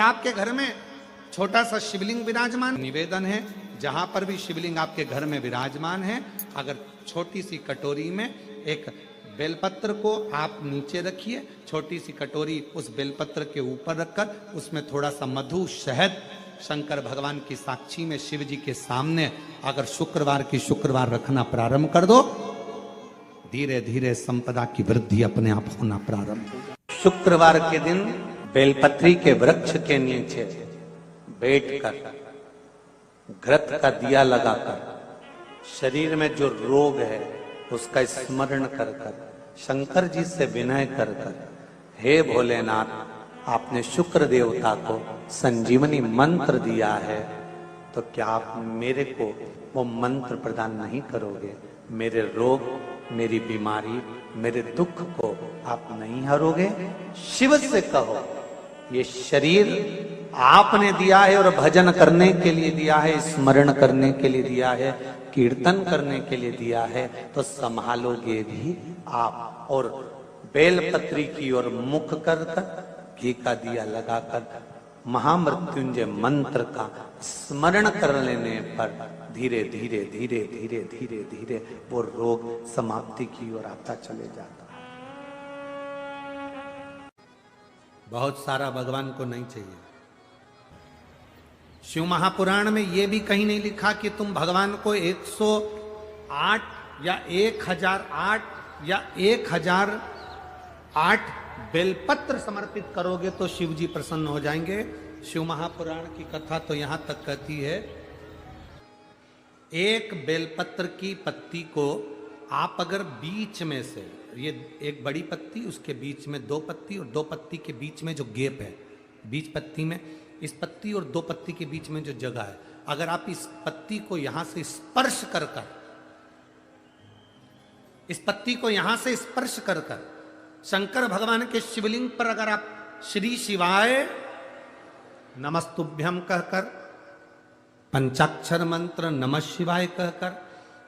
आपके घर में छोटा सा शिवलिंग विराजमान, निवेदन है जहां पर भी शिवलिंग आपके घर में विराजमान है, अगर छोटी सी कटोरी में एक बेलपत्र को आप नीचे रखिए, छोटी सी कटोरी उस बेलपत्र के ऊपर रखकर उसमें थोड़ा सा मधु शहद शंकर भगवान की साक्षी में शिव जी के सामने अगर शुक्रवार की शुक्रवार रखना प्रारंभ कर दो, धीरे धीरे संपदा की वृद्धि अपने आप होना प्रारंभ हो। शुक्रवार के दिन बेलपत्री के वृक्ष के नीचे बैठकर घृत का दिया लगाकर शरीर में जो रोग है उसका स्मरण कर कर शंकर जी से विनय कर कर, हे भोलेनाथ, आपने शुक्र देवता को संजीवनी मंत्र दिया है, तो क्या आप मेरे को वो मंत्र प्रदान नहीं करोगे? मेरे रोग, मेरी बीमारी, मेरे दुख को आप नहीं हरोगे? शिव से कहो, ये शरीर आपने दिया है और भजन करने के लिए दिया है, स्मरण करने के लिए दिया है, कीर्तन करने के लिए दिया है, तो संभालोगे भी आप। और बेलपत्री की ओर मुख कर कर घी का दिया लगाकर महामृत्युंजय मंत्र का स्मरण कर लेने पर धीरे धीरे धीरे धीरे धीरे धीरे वो रोग समाप्ति की ओर आता चले जाता है। बहुत सारा भगवान को नहीं चाहिए। शिव महापुराण में यह भी कहीं नहीं लिखा कि तुम भगवान को 108 या 1008 या 1008 बेलपत्र समर्पित करोगे तो शिव जी प्रसन्न हो जाएंगे। शिव महापुराण की कथा तो यहां तक कहती है, एक बेलपत्र की पत्ती को आप अगर बीच में से, ये एक बड़ी पत्ती, उसके बीच में दो पत्ती और दो पत्ती के बीच में जो गैप है, बीच पत्ती में, इस पत्ती और दो पत्ती के बीच में जो जगह है, अगर आप इस पत्ती को यहां से स्पर्श कर कर, इस पत्ती को यहां से स्पर्श कर कर शंकर भगवान के शिवलिंग पर अगर आप श्री शिवाय नमस्तुभ्यम कहकर, पंचाक्षर मंत्र नमः शिवाय कहकर,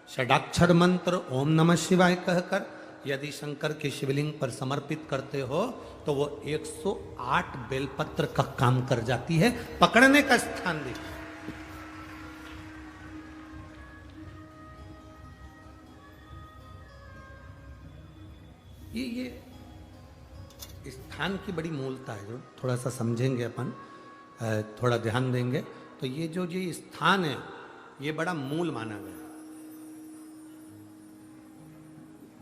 षडाक्षर मंत्र ओम नमः शिवाय कहकर यदि शंकर के शिवलिंग पर समर्पित करते हो तो वो 108 बेलपत्र का काम कर जाती है। पकड़ने का स्थान देखिए, ये स्थान की बड़ी मूलता है, जो थोड़ा सा समझेंगे अपन, थोड़ा ध्यान देंगे तो ये स्थान है ये बड़ा मूल माना गया।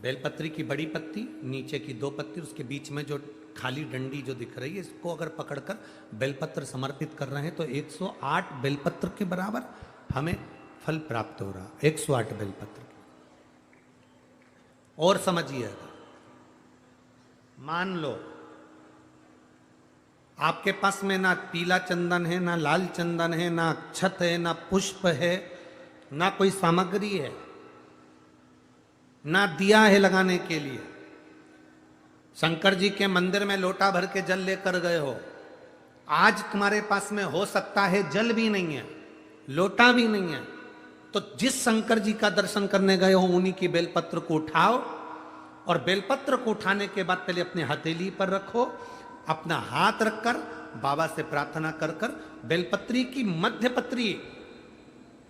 बेलपत्री की बड़ी पत्ती, नीचे की दो पत्ती, उसके बीच में जो खाली डंडी जो दिख रही है, इसको अगर पकड़कर बेलपत्र समर्पित कर रहे हैं तो 108 बेलपत्र के बराबर हमें फल प्राप्त हो रहा, 108 बेलपत्र। और समझिएगा, मान लो आपके पास में ना पीला चंदन है, ना लाल चंदन है, ना अक्षत है, ना पुष्प है, ना कोई सामग्री है, ना दिया है लगाने के लिए। शंकर जी के मंदिर में लोटा भर के जल लेकर गए हो, आज तुम्हारे पास में हो सकता है जल भी नहीं है, लोटा भी नहीं है, तो जिस शंकर जी का दर्शन करने गए हो उन्हीं की बेलपत्र को उठाओ और बेलपत्र को उठाने के बाद पहले अपने हथेली पर रखो, अपना हाथ रखकर बाबा से प्रार्थना कर कर बेलपत्री की मध्य पत्री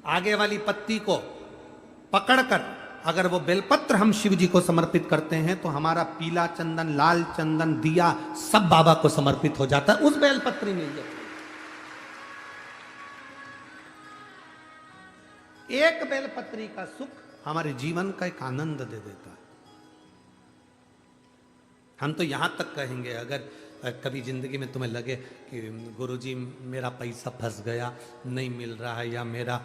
आगे वाली पत्ती को पकड़कर अगर वो बेलपत्र हम शिव जी को समर्पित करते हैं तो हमारा पीला चंदन, लाल चंदन, दिया सब बाबा को समर्पित हो जाता है, उस बेलपत्री मिल जाती है। एक बेलपत्री का सुख हमारे जीवन का एक आनंद दे देता है। हम तो यहां तक कहेंगे, अगर कभी जिंदगी में तुम्हें लगे कि गुरुजी मेरा पैसा फंस गया नहीं मिल रहा है, या मेरा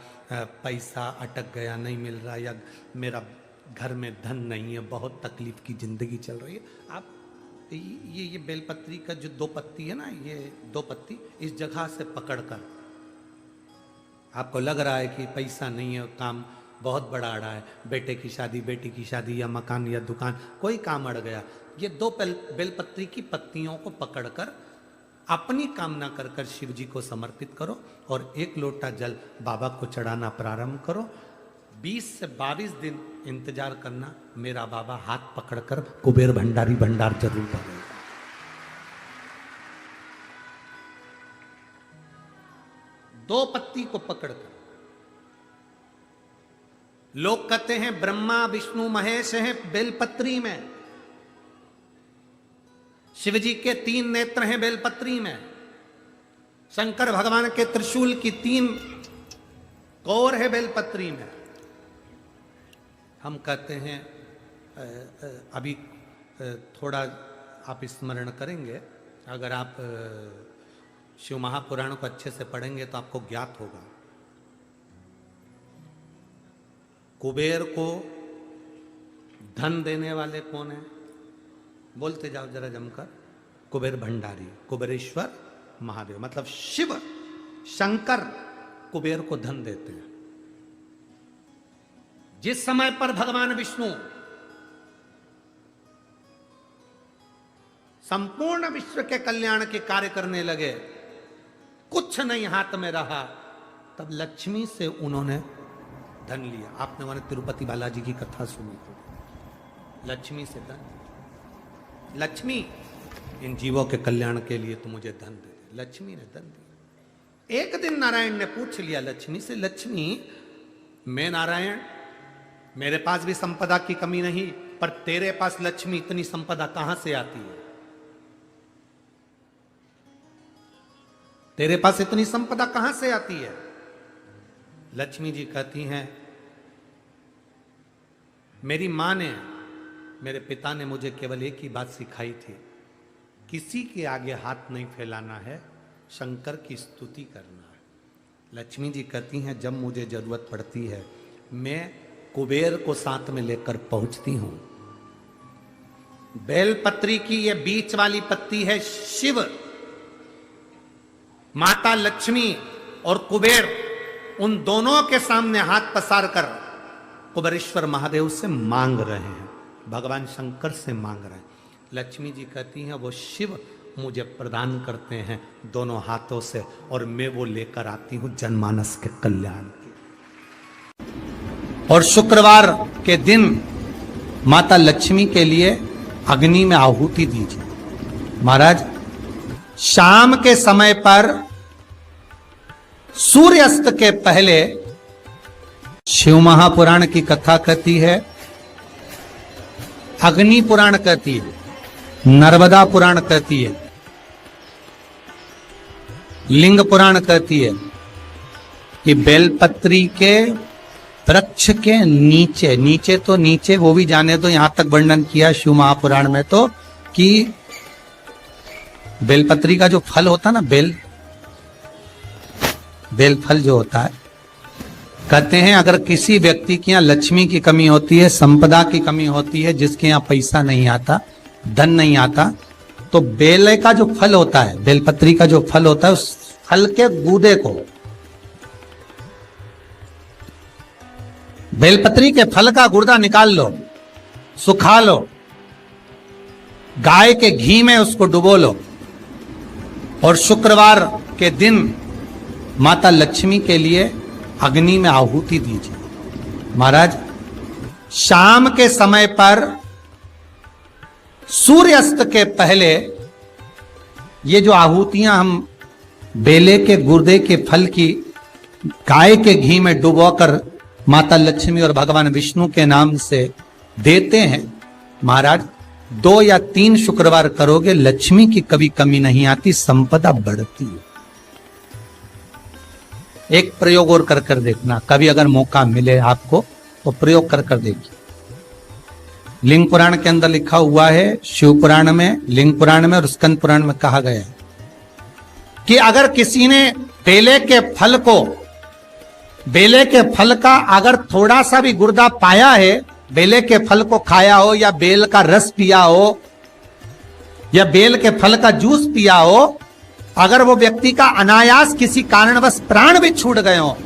पैसा अटक गया नहीं मिल रहा, या मेरा घर में धन नहीं है, बहुत तकलीफ की जिंदगी चल रही है, आप ये बेलपत्री का जो दो पत्ती है ना, ये दो पत्ती इस जगह से पकड़कर, आपको लग रहा है कि पैसा नहीं है, काम बहुत बड़ा अड़ा है, बेटे की शादी, बेटी की शादी, या मकान या दुकान, कोई काम अड़ गया, ये दो बेलपत्री की पत्तियों को पकड़कर अपनी कामना कर कर शिव जी को समर्पित करो और एक लोटा जल बाबा को चढ़ाना प्रारंभ करो। 20 से 22 दिन इंतजार करना, मेरा बाबा हाथ पकड़कर कुबेर भंडारी भंडार जरूर भरेगा। 2 पत्ती को पकड़कर। लोग कहते हैं ब्रह्मा विष्णु महेश हैं बेलपत्री में, शिव जी के 3 नेत्र हैं बेलपत्री में, शंकर भगवान के त्रिशूल की 3 कोर है बेलपत्री में। हम कहते हैं अभी थोड़ा आप स्मरण करेंगे, अगर आप शिव महापुराण को अच्छे से पढ़ेंगे तो आपको ज्ञात होगा। कुबेर को धन देने वाले कौन है? बोलते जाओ जरा जमकर। कुबेर भंडारी, कुबेरेश्वर महादेव, मतलब शिव शंकर कुबेर को धन देते हैं। जिस समय पर भगवान विष्णु संपूर्ण विश्व के कल्याण के कार्य करने लगे, कुछ नहीं हाथ में रहा, तब लक्ष्मी से उन्होंने धन लिया। आपने मैंने तिरुपति बालाजी की कथा सुनी थी, लक्ष्मी से धन। लक्ष्मी, इन जीवों के कल्याण के लिए तू मुझे धन दे दे। लक्ष्मी ने धन दिया। एक दिन नारायण ने पूछ लिया लक्ष्मी से, लक्ष्मी मैं नारायण, मेरे पास भी संपदा की कमी नहीं, पर तेरे पास लक्ष्मी इतनी संपदा कहां से आती है? तेरे पास इतनी संपदा कहां से आती है? लक्ष्मी जी कहती हैं, मेरी मां ने, मेरे पिता ने मुझे केवल एक ही बात सिखाई थी, किसी के आगे हाथ नहीं फैलाना है, शंकर की स्तुति करना है। लक्ष्मी जी कहती हैं, जब मुझे जरूरत पड़ती है मैं कुबेर को साथ में लेकर पहुंचती हूं। बेलपत्री की ये बीच वाली पत्ती है शिव, माता लक्ष्मी और कुबेर, उन दोनों के सामने हाथ पसार कर कुबेरेश्वर महादेव से मांग रहे हैं, भगवान शंकर से मांग रहे हैं। लक्ष्मी जी कहती हैं, वो शिव मुझे प्रदान करते हैं दोनों हाथों से, और मैं वो लेकर आती हूं जनमानस के कल्याण के। और शुक्रवार के दिन माता लक्ष्मी के लिए अग्नि में आहुति दीजिए। महाराज, शाम के समय पर सूर्यास्त के पहले शिव महापुराण की कथा कहती है, अग्नि पुराण कहती है, नर्मदा पुराण कहती है, लिंग पुराण कहती है कि बेलपत्री के वृक्ष के नीचे, नीचे तो नीचे वो भी जाने दो, यहां तक वर्णन किया शिव महापुराण में तो कि बेलपत्री का जो फल होता है ना, बेल फल जो होता है, कहते हैं अगर किसी व्यक्ति के यहाँ लक्ष्मी की कमी होती है, संपदा की कमी होती है, जिसके यहाँ पैसा नहीं आता, धन नहीं आता, तो बेल का जो फल होता है, बेलपत्री का जो फल होता है, उस फल के गूदे को, बेलपत्री के फल का गुर्दा निकाल लो, सुखा लो, गाय के घी में उसको डुबो लो, और शुक्रवार के दिन माता लक्ष्मी के लिए अग्नि में आहुति दीजिए। महाराज, शाम के समय पर सूर्यास्त के पहले ये जो आहुतियां हम बेले के गुर्दे के फल की गाय के घी में डुबोकर माता लक्ष्मी और भगवान विष्णु के नाम से देते हैं, महाराज 2 या 3 शुक्रवार करोगे, लक्ष्मी की कभी कमी नहीं आती, संपदा बढ़ती है। एक प्रयोग और कर देखना, कभी अगर मौका मिले आपको तो प्रयोग कर देखिए। लिंग पुराण के अंदर लिखा हुआ है, शिव पुराण में, लिंग पुराण में और स्कंद पुराण में कहा गया है कि अगर किसी ने बेले के फल को, बेले के फल का अगर थोड़ा सा भी गुर्दा पाया है, बेले के फल को खाया हो, या बेल का रस पिया हो, या बेल के फल का जूस पिया हो, अगर वो व्यक्ति का अनायास किसी कारणवश प्राण भी छूट गए हो,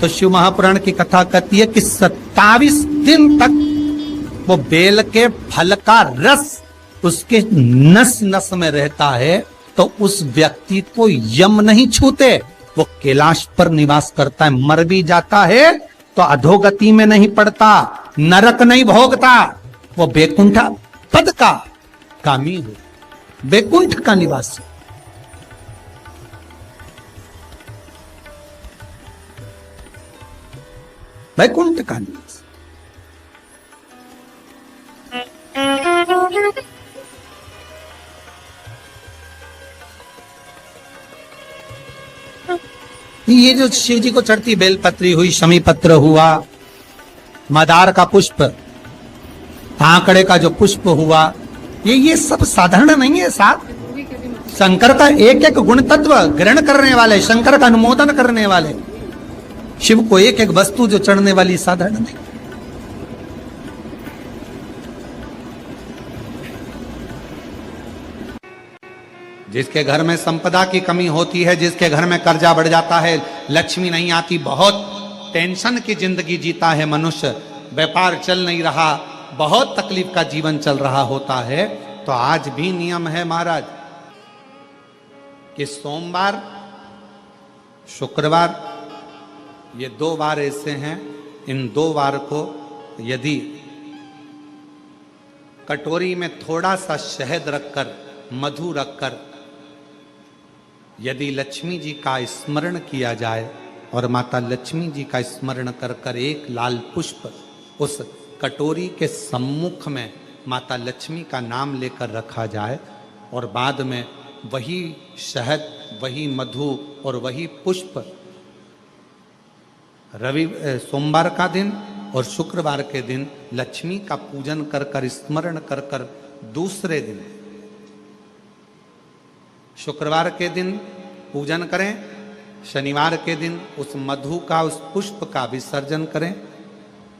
तो शिव महापुराण की कथा कहती है कि 27 दिन तक वो बेल के फल का रस उसके नस नस में रहता है, तो उस व्यक्ति को यम नहीं छूते, वो कैलाश पर निवास करता है। मर भी जाता है तो अधोगति में नहीं पड़ता, नरक नहीं भोगता, वो बैकुंठ पद का कामी हो, बैकुंठ का निवासी। वैकुंठ का निवास। ये जो शिव जी को चढ़ती बेलपत्री हुई, शमी पत्र हुआ, मदार का पुष्प, आंकड़े का जो पुष्प हुआ, ये सब साधारण नहीं है साहब। शंकर का एक एक गुण तत्व ग्रहण करने वाले, शंकर का अनुमोदन करने वाले, शिव को एक एक वस्तु जो चढ़ने वाली साधारण नहीं। जिसके घर में संपदा की कमी होती है, जिसके घर में कर्जा बढ़ जाता है, लक्ष्मी नहीं आती, बहुत टेंशन की जिंदगी जीता है मनुष्य, व्यापार चल नहीं रहा, बहुत तकलीफ का जीवन चल रहा होता है, तो आज भी नियम है महाराज कि सोमवार, शुक्रवार, ये 2 वार ऐसे हैं, इन 2 वार को यदि कटोरी में थोड़ा सा शहद रखकर, मधु रखकर, यदि लक्ष्मी जी का स्मरण किया जाए और माता लक्ष्मी जी का स्मरण कर कर एक लाल पुष्प उस कटोरी के सम्मुख में माता लक्ष्मी का नाम लेकर रखा जाए और बाद में वही शहद, वही मधु और वही पुष्प सोमवार का दिन और शुक्रवार के दिन लक्ष्मी का पूजन कर कर, स्मरण कर कर, दूसरे दिन शुक्रवार के दिन पूजन करें, शनिवार के दिन उस मधु का, उस पुष्प का विसर्जन करें,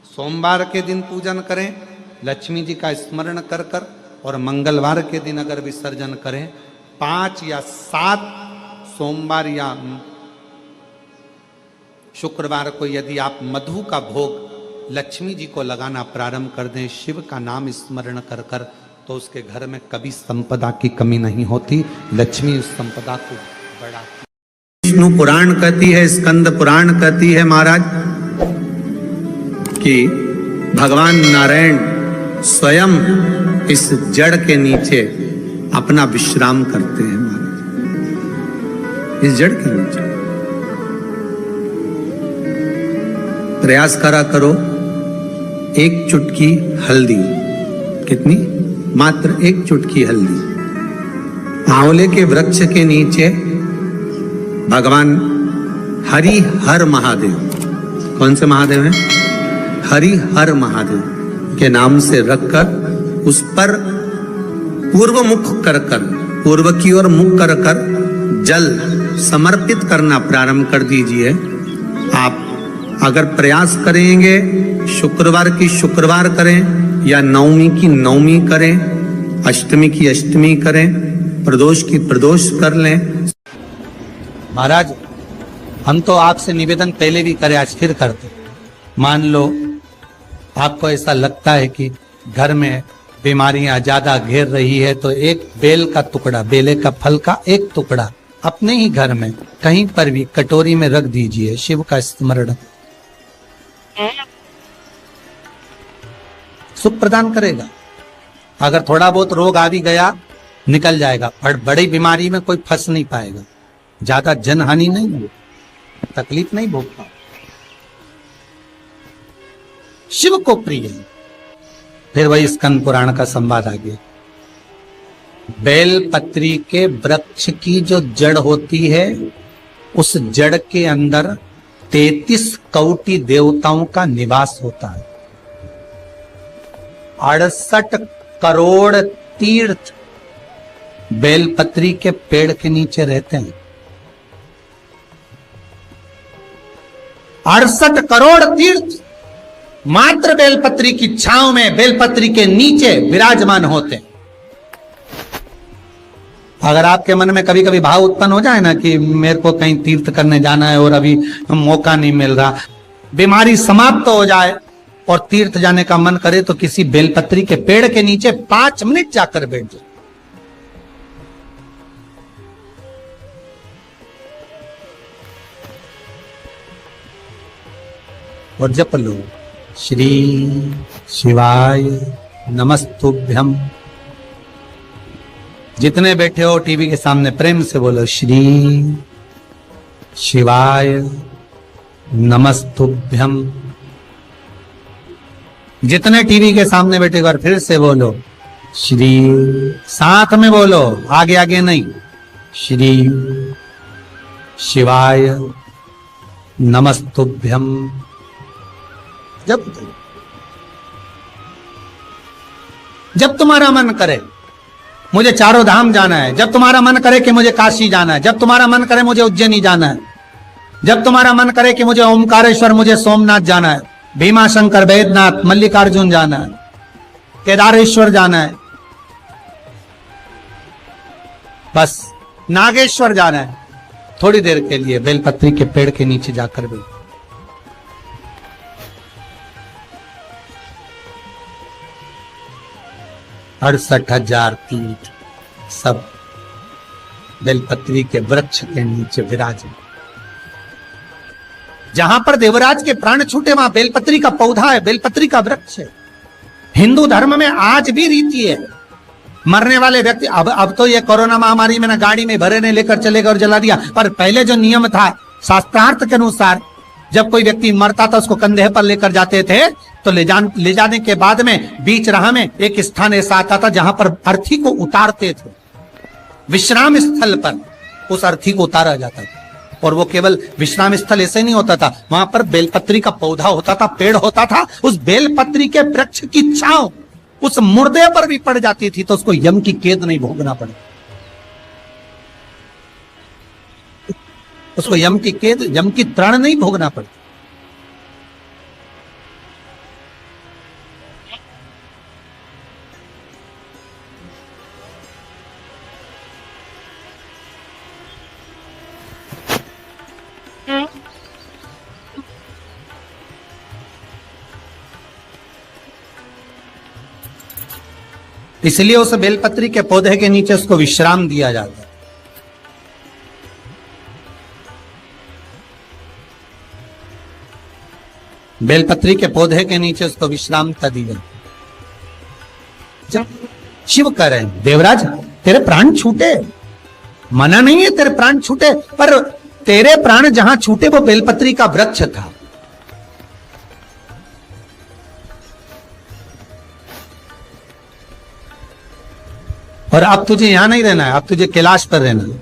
सोमवार के दिन पूजन करें लक्ष्मी जी का स्मरण कर कर, और मंगलवार के दिन अगर विसर्जन करें, 5 या 7 सोमवार या शुक्रवार को यदि आप मधु का भोग लक्ष्मी जी को लगाना प्रारंभ कर दें, शिव का नाम स्मरण कर कर, तो उसके घर में कभी संपदा की कमी नहीं होती, लक्ष्मी उस संपदा को बढ़ा। विष्णु पुराण कहती है, स्कंद पुराण कहती है महाराज कि भगवान नारायण स्वयं इस जड़ के नीचे अपना विश्राम करते हैं महाराज, इस जड़ के नीचे। प्रयास करा करो, एक चुटकी हल्दी, कितनी? मात्र एक चुटकी हल्दी, आंवले के वृक्ष के नीचे भगवान हरि हर महादेव, कौन से महादेव हैं? हरि हर महादेव के नाम से रखकर उस पर पूर्व मुख कर कर, पूर्व की ओर मुख कर कर जल समर्पित करना प्रारंभ कर दीजिए। आप अगर प्रयास करेंगे, शुक्रवार की शुक्रवार करें या नवमी की नवमी करें, अष्टमी की अष्टमी करें, प्रदोष की प्रदोष कर लें। महाराज हम तो आपसे निवेदन पहले भी करे, आज फिर करते। मान लो आपको ऐसा लगता है कि घर में बीमारियां ज्यादा घेर रही है, तो एक बेल का टुकड़ा, बेले का फल का एक टुकड़ा अपने ही घर में कहीं पर भी कटोरी में रख दीजिए, शिव का स्मरण, सुख प्रदान करेगा। अगर थोड़ा बहुत रोग आ भी गया निकल जाएगा, और बड़ी बीमारी में कोई फंस नहीं पाएगा, ज्यादा जनहानि नहीं होगी, तकलीफ नहीं भोग पाएगा। शिव को प्रिय है। फिर वही स्कंद पुराण का संवाद आ गया। बेल पत्री के वृक्ष की जो जड़ होती है, उस जड़ के अंदर 33 कोटि देवताओं का निवास होता है। 68 करोड़ तीर्थ बेलपत्री के पेड़ के नीचे रहते हैं। 68 करोड़ तीर्थ मात्र बेलपत्री की छांव में, बेलपत्री के नीचे विराजमान होते हैं। अगर आपके मन में कभी कभी भाव उत्पन्न हो जाए ना कि मेरे को कहीं तीर्थ करने जाना है और अभी मौका नहीं मिल रहा, बीमारी समाप्त हो जाए और तीर्थ जाने का मन करे, तो किसी बेलपत्री के पेड़ के नीचे 5 मिनट जाकर बैठ जाए। और जप लो, श्री शिवाय नमस्तुभ्यम। जितने बैठे हो टीवी के सामने प्रेम से बोलो, श्री शिवाय नमस्तुभ्यम। जितने टीवी के सामने बैठे बार फिर से बोलो श्री, साथ में बोलो, आगे आगे नहीं। श्री शिवाय नमस्तुभ्यम। जब तुम्हारा मन करे मुझे चारों धाम जाना है, जब तुम्हारा मन करे कि मुझे काशी जाना है, जब तुम्हारा मन करे मुझे उज्जैनी जाना है, जब तुम्हारा मन करे कि मुझे ओमकारेश्वर, मुझे सोमनाथ जाना है, भीमा शंकर, बैद्यनाथ, मल्लिकार्जुन जाना है, केदारेश्वर जाना है, बस नागेश्वर जाना है, थोड़ी देर के लिए बेलपत्री के पेड़ के नीचे जाकर भी 68,000 तीर्थ सब बेलपत्री के वृक्ष के नीचे विराजे। जहां पर देवराज के प्राण छूटे वहां बेलपत्री का पौधा है, बेलपत्री का वृक्ष है। हिंदू धर्म में आज भी रीति है, मरने वाले व्यक्ति, अब तो ये कोरोना महामारी में ना गाड़ी में भरे ने लेकर चले गए और जला दिया, पर पहले जो नियम था शास्त्रार्थ के अनुसार, जब कोई व्यक्ति मरता था उसको कंधे पर लेकर जाते थे, तो ले जाने के बाद में बीच राह में एक स्थान ऐसा आता था जहां पर अर्थी को उतारते थे, विश्राम स्थल पर उस अर्थी को उतारा जाता था। और वो केवल विश्राम स्थल ऐसे नहीं होता था, वहां पर बेलपत्री का पौधा होता था, पेड़ होता था, उस बेलपत्री के वृक्ष की छांव उस मुर्दे पर भी पड़ जाती थी तो उसको यम की कैद नहीं भोगना पड़े, उसको यम की कैद, यम की तृण नहीं भोगना पड़े। इसलिए उस बेलपत्री के पौधे के नीचे उसको विश्राम दिया जाता है। बेलपत्री के पौधे के नीचे उसको विश्रामता दी जाती। जब शिव कह रहे हैं देवराज तेरे प्राण छूटे, मना नहीं है तेरे प्राण छूटे, पर तेरे प्राण जहां छूटे वो बेलपत्री का वृक्ष था। और अब तुझे यहां नहीं रहना है, अब तुझे कैलाश पर रहना है।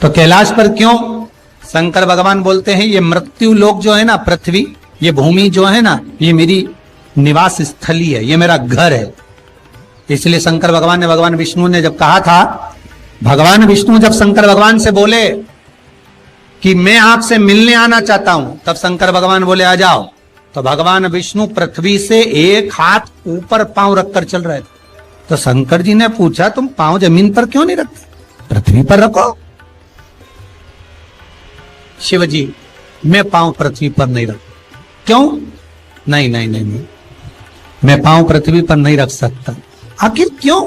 तो कैलाश पर क्यों? शंकर भगवान बोलते हैं ये मृत्यु लोक जो है ना, पृथ्वी, ये भूमि जो है ना, ये मेरी निवास स्थली है, ये मेरा घर है। इसलिए शंकर भगवान ने, भगवान विष्णु ने जब कहा था, भगवान विष्णु जब शंकर भगवान से बोले कि मैं आपसे मिलने आना चाहता हूं, तब शंकर भगवान बोले आ जाओ। तो भगवान विष्णु पृथ्वी से एक हाथ ऊपर पांव रखकर चल रहे थे। तो शंकर जी ने पूछा तुम पांव जमीन पर क्यों नहीं रखते, पृथ्वी पर रखो। शिव जी मैं पांव पृथ्वी पर नहीं रख, क्यों? नहीं नहीं नहीं नहीं, मैं पांव पृथ्वी पर नहीं रख सकता। आखिर क्यों?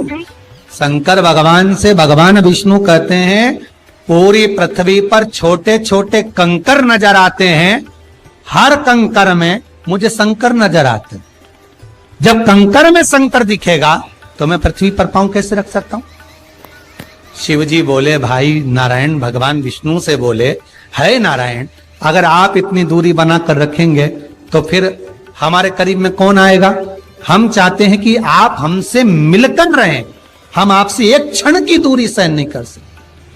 शंकर भगवान से भगवान विष्णु कहते हैं पूरी पृथ्वी पर छोटे छोटे कंकर नजर आते हैं, हर कंकर में मुझे शंकर नजर आते हैं। जब कंकर में शंकर दिखेगा तो मैं पृथ्वी पर पांव कैसे रख सकता हूं? शिव जी बोले, भाई नारायण भगवान विष्णु से बोले, है नारायण अगर आप इतनी दूरी बनाकर रखेंगे तो फिर हमारे करीब में कौन आएगा? हम चाहते हैं कि आप हमसे मिलकर रहें, हम आपसे एक क्षण की दूरी सहन नहीं कर सकते।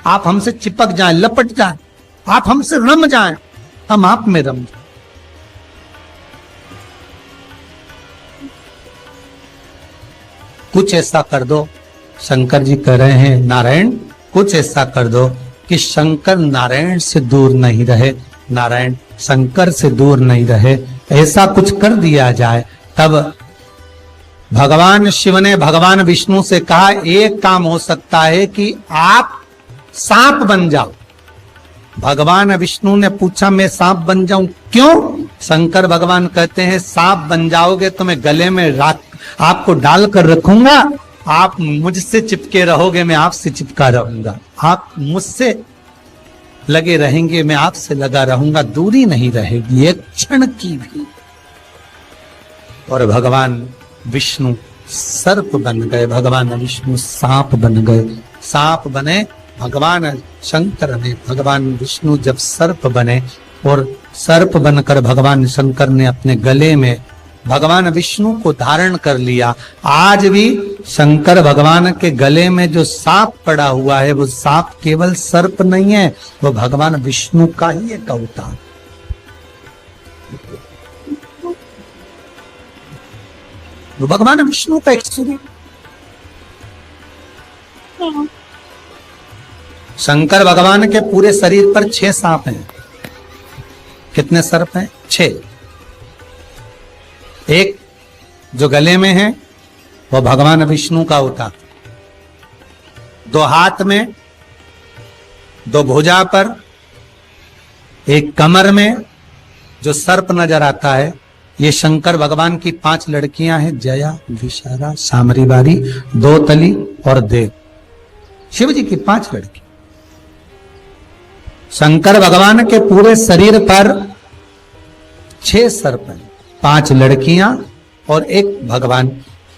आप हमसे चिपक जाएं, लपट जाएं, आप हमसे रम जाएं, हम आप में रम जाएं। कुछ ऐसा कर दो, शंकर जी कह रहे हैं नारायण कुछ ऐसा कर दो कि शंकर नारायण से दूर नहीं रहे, नारायण शंकर से दूर नहीं रहे, ऐसा कुछ कर दिया जाए। तब भगवान शिव ने भगवान विष्णु से कहा एक काम हो सकता है कि आप सांप बन जाओ। भगवान विष्णु ने पूछा मैं सांप बन जाऊं, क्यों? शंकर भगवान कहते हैं सांप बन जाओगे तो मैं गले में आपको डालकर रखूंगा, आप मुझसे चिपके रहोगे, मैं आपसे चिपका रहूंगा, आप मुझसे लगे रहेंगे, मैं आपसे लगा रहूंगा, दूरी नहीं रहेगी एक क्षण की भी। और भगवान विष्णु सर्प बन गए, भगवान विष्णु सांप बन गए। सांप बने भगवान शंकर ने, भगवान विष्णु जब सर्प बने और सर्प बनकर भगवान शंकर ने अपने गले में भगवान विष्णु को धारण कर लिया। आज भी शंकर भगवान के गले में जो सांप पड़ा हुआ है वो सांप केवल सर्प नहीं है, वो भगवान विष्णु का ही एक अवतार। वो भगवान विष्णु का एक स्वरूप। शंकर भगवान के पूरे शरीर पर 6 सांप हैं। कितने सर्प हैं? 6। एक जो गले में है वो भगवान विष्णु का होता, 2 हाथ में, 2 भुजा पर, एक कमर में जो सर्प नजर आता है, ये शंकर भगवान की 5 लड़कियां हैं, जया, विशाला, सामरीवारी, 2 तली और देव। शिव जी की 5 लड़की। शंकर भगवान के पूरे शरीर पर 6 सर्प हैं, 5 लड़कियां और एक भगवान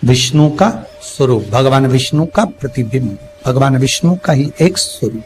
विष्णु का स्वरूप, भगवान विष्णु का प्रतिबिंब, भगवान विष्णु का ही एक स्वरूप।